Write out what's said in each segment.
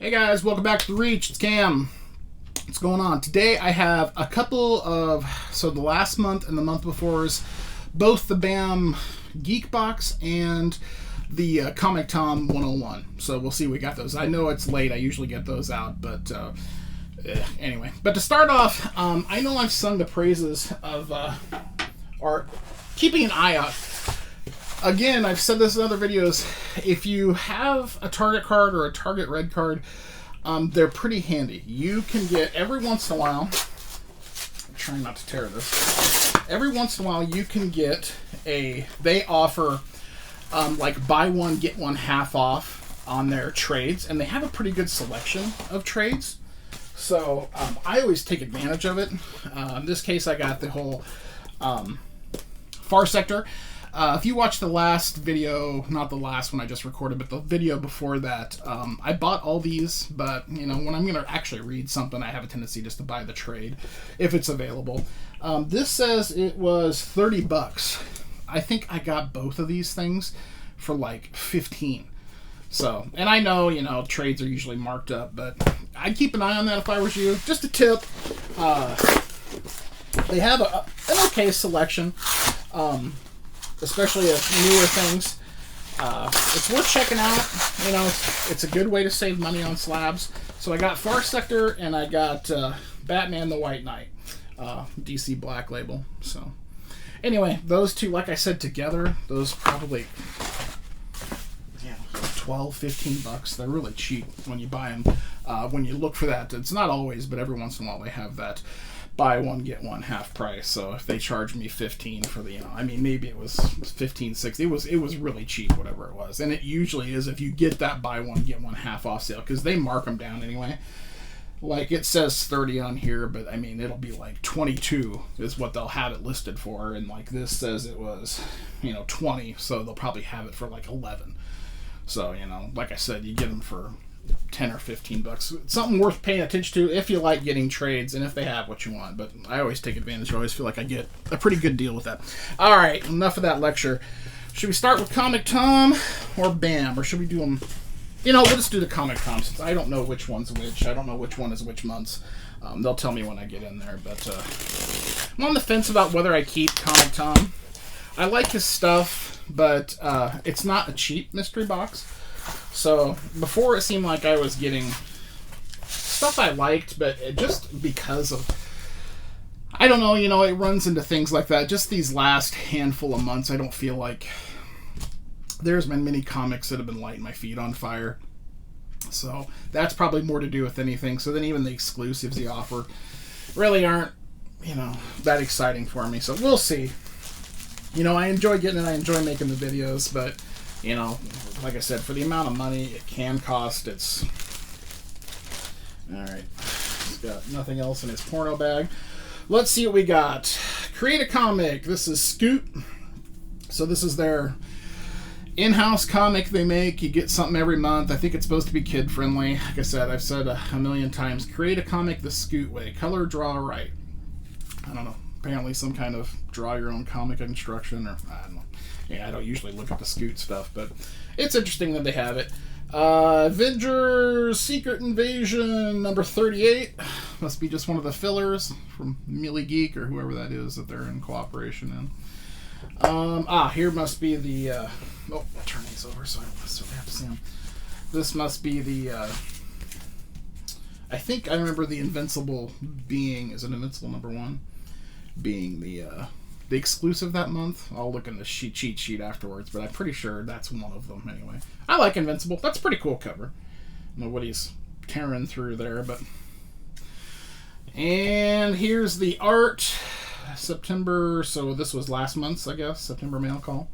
Hey guys, welcome back to The Reach. It's Cam. What's going on? Today I have a couple of, the last month and the month before's, both the BAM Geek box and the Comic Tom 101. So we'll see, we got those. I know it's late, I usually get those out, but anyway. But to start off, I know I've sung the praises of art, keeping an eye out. Again, I've said this in other videos, if you have a Target card or a Target Red card, they're pretty handy. You can get, every once in a while, I'm trying not to tear this, every once in a while you can get they offer like buy one, get one half off on their trades, and they have a pretty good selection of trades. So I always take advantage of it. In this case, I got the whole Far Sector. If you watched the last video, not the last one I just recorded, but the video before that, I bought all these, but, you know, when I'm going to actually read something, I have a tendency just to buy the trade, if it's available. This says it was 30 bucks. I think I got both of these things for like 15. So, and I know, you know, trades are usually marked up, but I'd keep an eye on that if I was you. Just a tip. They have an okay selection. Especially of newer things. It's worth checking out. You know, it's a good way to save money on slabs. So I got Far Sector and I got Batman the White Knight, DC Black Label. So anyway, those two, like I said, together, those probably 12, 15 bucks. They're really cheap when you buy them. When you look for that, it's not always, but every once in a while they have that buy one get one half price. So if they charge me 15 for the, you know, I mean, maybe it was 15, 16, it was really cheap, whatever it was. And it usually is if you get that buy one get one half off sale, because they mark them down anyway. Like it says 30 on here, but I mean it'll be like 22 is what they'll have it listed for, and like this says it was, you know, 20, so they'll probably have it for like 11. So, you know, like I said, you get them for 10 or 15 bucks. It's something worth paying attention to if you like getting trades and if they have what you want. But I always take advantage. I always feel like I get a pretty good deal with that. All right, enough of that lecture. Should we start with Comic Tom or BAM? Or should we do them? You know, we'll just do the Comic Tom since I don't know which one's which. I don't know which one is which months. They'll tell me when I get in there. But I'm on the fence about whether I keep Comic Tom. I like his stuff, but it's not a cheap mystery box. So, before it seemed like I was getting stuff I liked, but just because of, I don't know, you know, it runs into things like that. Just these last handful of months, I don't feel like there's been many comics that have been lighting my feet on fire. So, that's probably more to do with anything. So then even the exclusives he offer really aren't, you know, that exciting for me. So, we'll see. You know, I enjoy getting it, I enjoy making the videos, but you know, like I said, for the amount of money it can cost, it's... Alright. He's got nothing else in his porno bag. Let's see what we got. Create a Comic. This is Scoot. So this is their in-house comic they make. You get something every month. I think it's supposed to be kid-friendly. Like I said, I've said a million times, create a comic the Scoot way. Color, draw, write. I don't know. Apparently some kind of draw-your-own comic instruction, or I don't know. Yeah, I don't usually look at the Scoot stuff, but it's interesting that they have it. Avengers Secret Invasion number 38. Must be just one of the fillers from Millie Geek or whoever that is that they're in cooperation in. Here must be the... I'll turn these over so I don't have to see them. This must be the... I think I remember the Invincible being... Is it Invincible number 1? Being the exclusive that month. I'll look in the cheat sheet afterwards, but I'm pretty sure that's one of them anyway. I like Invincible. That's a pretty cool cover. I don't know what he's tearing through there, but... And here's the art. September, so this was last month's, I guess, September mail call.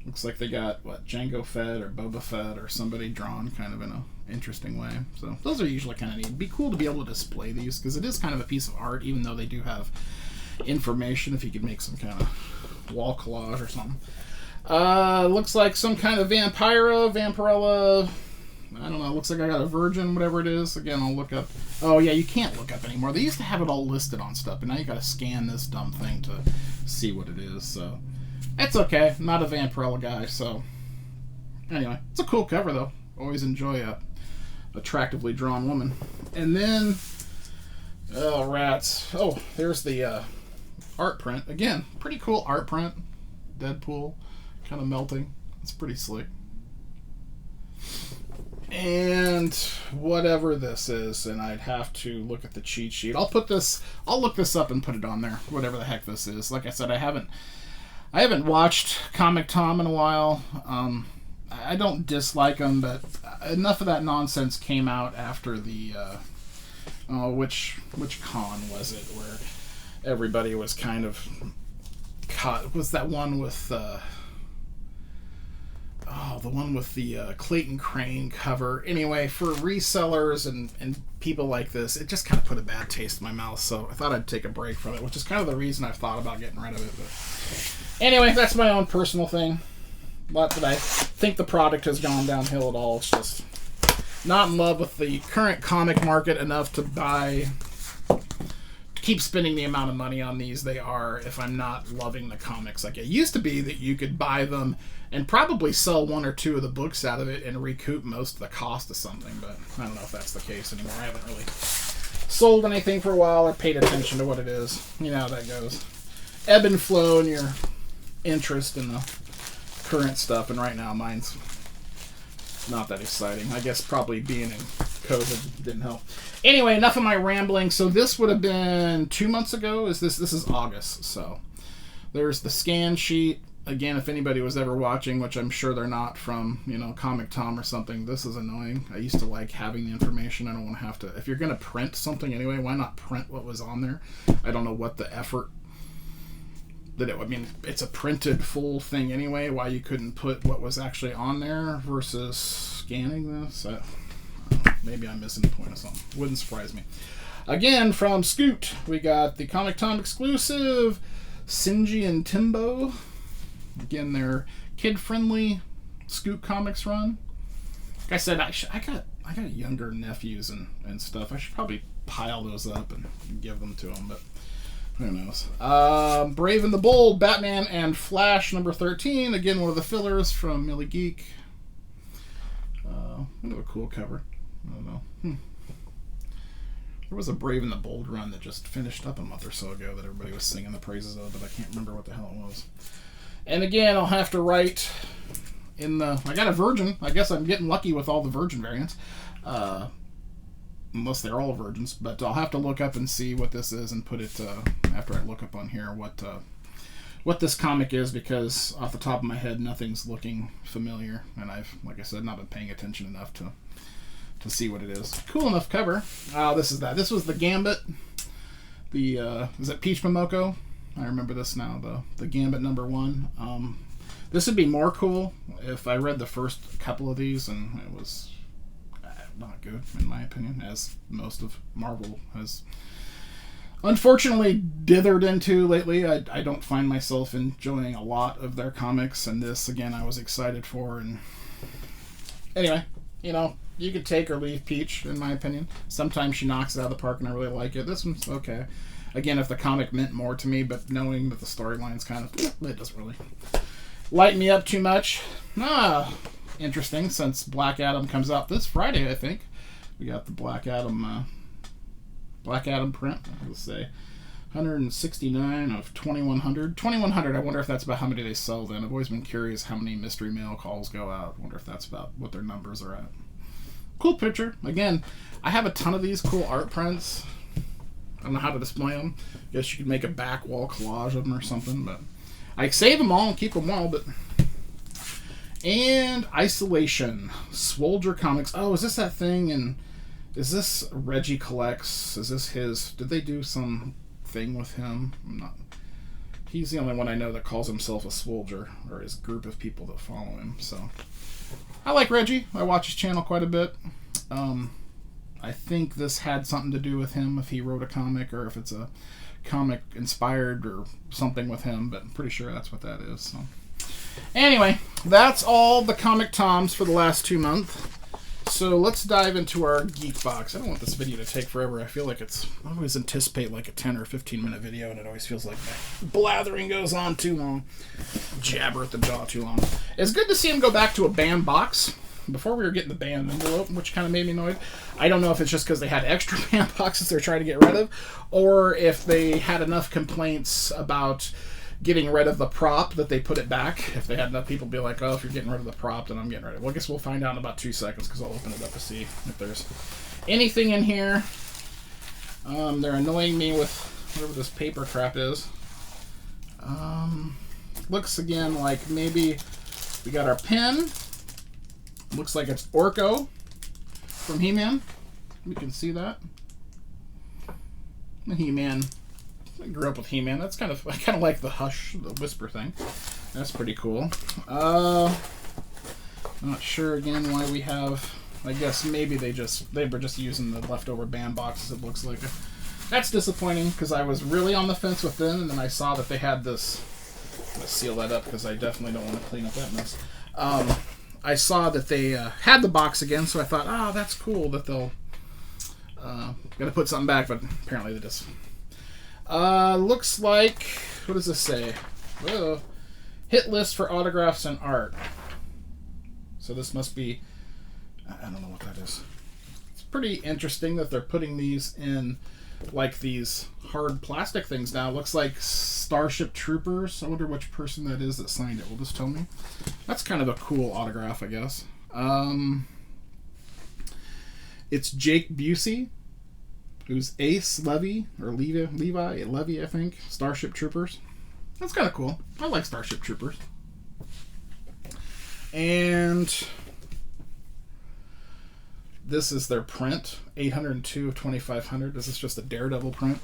Looks like they got, what, Jango Fett or Boba Fett or somebody drawn kind of in an interesting way. So those are usually kind of neat. It'd be cool to be able to display these, because it is kind of a piece of art, even though they do have information, if you could make some kind of wall collage or something. Looks like some kind of Vampirella. I don't know, looks like I got a Virgin, whatever it is. Again, I'll look up. Oh yeah, you can't look up anymore. They used to have it all listed on stuff, but now you gotta scan this dumb thing to see what it is, so that's okay. I'm not a Vampirella guy, so anyway, it's a cool cover though. Always enjoy attractively drawn woman. And then, oh, rats. Oh, there's the art print. Again, pretty cool art print. Deadpool kind of melting. It's pretty slick. And whatever this is, and I'd have to look at the cheat sheet. I'll look this up and put it on there, whatever the heck this is. Like I said, I haven't watched Comic Tom in a while. I don't dislike him, but enough of that nonsense came out after the which con was it where everybody was kind of caught? Was that one with the one with the Clayton Crane cover. Anyway, for resellers and people like this, it just kind of put a bad taste in my mouth, so I thought I'd take a break from it, which is kind of the reason I've thought about getting rid of it. But anyway, that's my own personal thing. Not that I think the product has gone downhill at all. It's just not in love with the current comic market enough to keep spending the amount of money on these they are if I'm not loving the comics. Like, it used to be that you could buy them and probably sell one or two of the books out of it and recoup most of the cost of something, but I don't know if that's the case anymore. I haven't really sold anything for a while or paid attention to what it is. You know how that goes. Ebb and flow in your interest in the current stuff, and right now mine's not that exciting. I guess probably being in COVID didn't help. Anyway, enough of my rambling. So this would have been 2 months ago. This is August. So there's the scan sheet. Again, if anybody was ever watching, which I'm sure they're not, from, Comic Tom or something, this is annoying. I used to like having the information. I don't want to have to. If you're going to print something anyway, why not print what was on there? I don't know what the effort it's a printed full thing anyway. Why you couldn't put what was actually on there versus scanning this? Maybe I'm missing the point of something. Wouldn't surprise me. Again, from Scoot, we got the Comic Tom exclusive Shinji and Timbo. Again, they're kid-friendly Scoot Comics run. Like I said, I got younger nephews and stuff. I should probably pile those up and give them to them, but who knows. Brave and the Bold, Batman and Flash number 13. Again, one of the fillers from Geek. Kind of a cool cover. I don't know. There was a Brave and the Bold run that just finished up a month or so ago that everybody was singing the praises of, but I can't remember what the hell it was. And again, I'll have to write in the... I got a Virgin. I guess I'm getting lucky with all the Virgin variants. Unless they're all Virgins. But I'll have to look up and see what this is and put it... after I look up on here what this comic is, because off the top of my head, nothing's looking familiar. And I've, like I said, not been paying attention enough to see what it is. Cool enough cover. This is that. This was the Gambit. Is it Peach Momoko? I remember this now, the Gambit number 1. This would be more cool if I read the first couple of these, and it was not good, in my opinion, as most of Marvel has unfortunately dithered into lately. I don't find myself enjoying a lot of their comics, and this, again, I was excited for. And anyway, you could take or leave Peach, in my opinion. Sometimes she knocks it out of the park, and I really like it. This one's okay. Again, if the comic meant more to me, but knowing that the storyline's kind of... it doesn't really light me up too much. Interesting, since Black Adam comes out this Friday, I think. We got the Black Adam print. I would say 169 of 2100. 2100, I wonder if that's about how many they sell then. I've always been curious how many mystery mail calls go out. I wonder if that's about what their numbers are at. Cool picture. Again, I have a ton of these cool art prints. I don't know how to display them. Guess you could make a back wall collage of them or something, but I save them all and keep them all. And Isolation, Swolger Comics. Oh, is this that thing? And is this Reggie Collects? Is this his? Did they do some thing with him? I'm not. He's the only one I know that calls himself a Swolger, or his group of people that follow him. So I like Reggie. I watch his channel quite a bit. I think this had something to do with him, if he wrote a comic or if it's a comic inspired or something with him, but I'm pretty sure that's what that is. So anyway, that's all the Comic Toms for the last 2 months. So let's dive into our Geek box. I don't want this video to take forever. I feel like I always anticipate like a 10 or 15 minute video, and it always feels like my blathering goes on too long. Jabber at the jaw too long. It's good to see him go back to a banned box. before we were getting the band envelope, which kind of made me annoyed. I don't know if it's just because they had extra band boxes they're trying to get rid of, or if they had enough complaints about getting rid of the prop that they put it back. If they had enough people be like, oh, if you're getting rid of the prop, then I'm getting rid of it. Well, I guess we'll find out in about 2 seconds, because I'll open it up to see if there's anything in here. They're annoying me with whatever this paper crap is. Looks again like maybe we got our pin. Looks like it's Orko from He-Man. You can see that. He-Man. I grew up with He-Man. That's I kind of like the Hush, the whisper thing. That's pretty cool. Not sure again why we have. I guess maybe they were just using the leftover band boxes. It looks like. That's disappointing, because I was really on the fence with them, and then I saw that they had this. Let's seal that up, because I definitely don't want to clean up that mess. I saw that they had the box again, so I thought, that's cool that they'll gotta put something back, but apparently they just. Looks like, what does this say? Whoa. Hit list for autographs and art. So this must be, I don't know what that is. It's pretty interesting that they're putting these in like these hard plastic things now. Looks like Starship Troopers. I wonder which person that is that signed it. Will this tell me? That's kind of a cool autograph, I guess. It's Jake Busey, who's Ace Levy, or Levi Levy, I think. Starship Troopers. That's kind of cool. I like Starship Troopers. And this is their print, 802 of 2500. This is just a Daredevil print,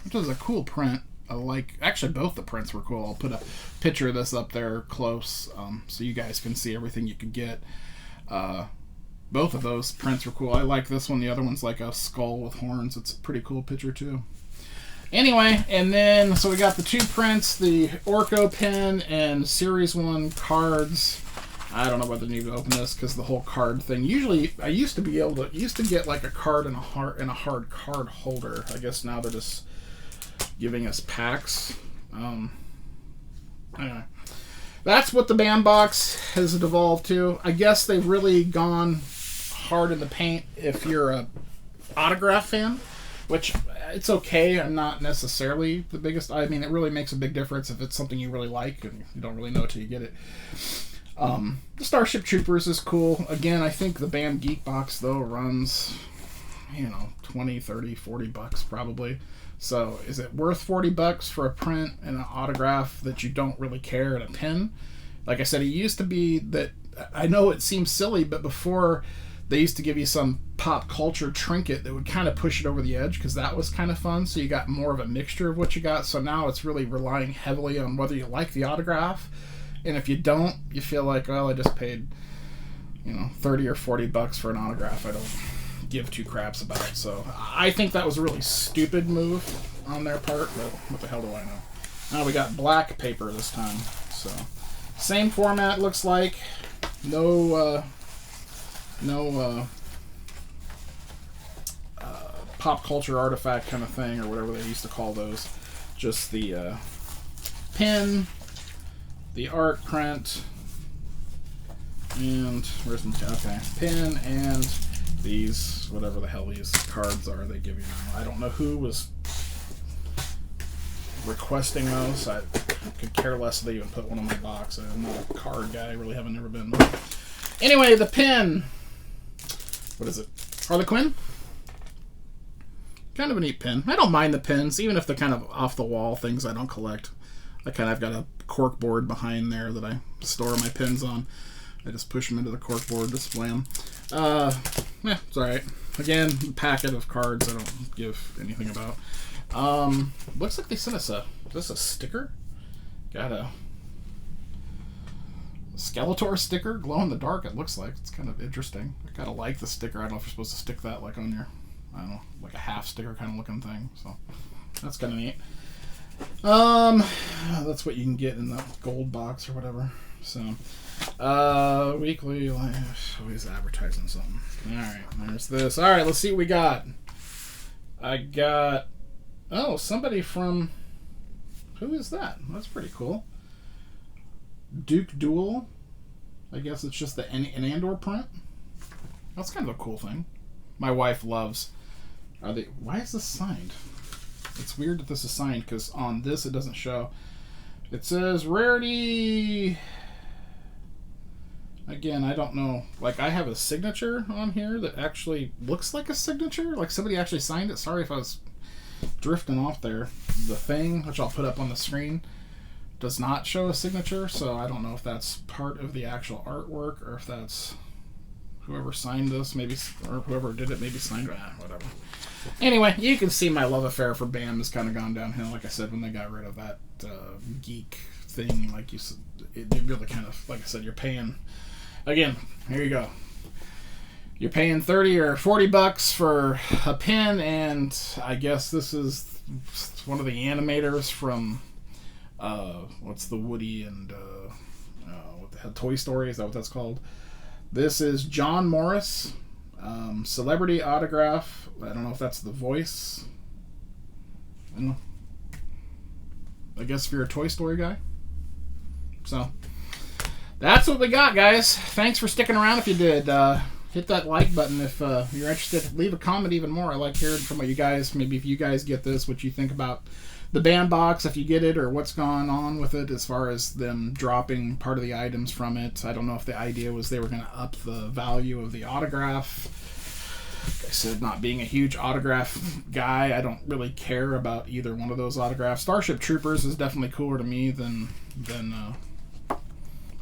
which is a cool print. I like, actually both the prints were cool. I'll put a picture of this up there close so you guys can see everything you can get. Both of those prints were cool. I like this one. The other one's like a skull with horns. It's a pretty cool picture too. Anyway, and then, so we got the 2 prints, the Orko pin and Series 1 cards. I don't know whether I need to open this, because the whole card thing. Usually, I used to be able to, used to get like a card and a hard card holder. I guess now they're just giving us packs. Anyway, that's what the band box has devolved to. I guess they've really gone hard in the paint if you're a autograph fan, which it's okay. I'm not necessarily the biggest. I mean, it really makes a big difference if it's something you really like and you don't really know till you get it. The Starship Troopers is cool. Again, I think the band Geek box, though, runs, 20, 30, 40 bucks probably. So is it worth 40 bucks for a print and an autograph that you don't really care and a pin? Like I said, it used to be that, I know it seems silly, but before they used to give you some pop culture trinket that would kind of push it over the edge, because that was kind of fun. So you got more of a mixture of what you got. So now it's really relying heavily on whether you like the autograph. And if you don't, you feel like, well, I just paid, 30 or 40 bucks for an autograph. I don't give 2 craps about it. So I think that was a really stupid move on their part, but what the hell do I know? Now we got black paper this time. So same format, looks like. No pop culture artifact kind of thing, or whatever they used to call those. Just the pin, the art print, and where's my pin, and these, whatever the hell these cards are they give you now. I don't know who was requesting those. I could care less if they even put one in my box. I'm not a card guy. I really haven't ever been. Anyway, the pin. What is it? Harley Quinn? Kind of a neat pin. I don't mind the pins, even if they're kind of off the wall things I don't collect. I've got a cork board behind there that I store my pins on. I just push them into the cork board, display them. It's alright. Again, a packet of cards I don't give anything about. Looks like they sent us is this a sticker? Got a Skeletor sticker, glow in the dark, it looks like. It's kind of interesting. I kind of like the sticker. I don't know if you're supposed to stick that like on your, I don't know, like a half sticker kind of looking thing. So that's kind of neat. That's what you can get in the gold box or whatever. So, weekly life. Always advertising something. Alright, there's this. Alright, let's see what we got. I got, somebody from, who is that? That's pretty cool. Duke Duel. I guess it's just an Andor print. That's kind of a cool thing. My wife loves. Are they? Why is this signed? It's weird that this is signed because on this it doesn't show. It says rarity. Again, I don't know. Like, I have a signature on here that actually looks like a signature. Like somebody actually signed it. Sorry if I was drifting off there. The thing, which I'll put up on the screen, does not show a signature. So I don't know if that's part of the actual artwork or if that's whoever signed this, maybe, or whoever did it maybe signed it. Whatever. Anyway, you can see my love affair for BAM has kind of gone downhill. Like I said, when they got rid of that Geek thing, like you said, it really kind of, like I said, you're paying. Again, here you go. You're paying $30 or $40 for a pin, and I guess this is one of the animators from what's the Woody and what the hell, Toy Story? Is that what that's called? This is John Morris, celebrity autograph. I don't know if that's the voice. I don't know. I guess if you're a Toy Story guy. So. That's what we got, guys. Thanks for sticking around if you did. Hit that like button if you're interested. Leave a comment even more. I like hearing from what you guys, maybe if you guys get this, what you think about the BAM box, if you get it, or what's gone on with it as far as them dropping part of the items from it. I don't know if the idea was they were going to up the value of the autograph. Like I said, not being a huge autograph guy, I don't really care about either one of those autographs. Starship Troopers is definitely cooler to me than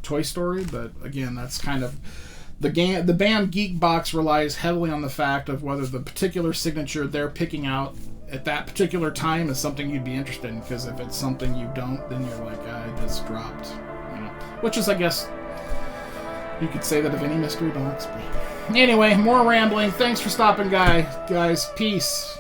Toy Story, but again, that's kind of the game. The BAM Geek box relies heavily on the fact of whether the particular signature they're picking out at that particular time is something you'd be interested in, because if it's something you don't, then you're like, I just dropped, you know, which is, I guess, you could say that of any mystery box. But anyway, more rambling. Thanks for stopping, guys. Peace.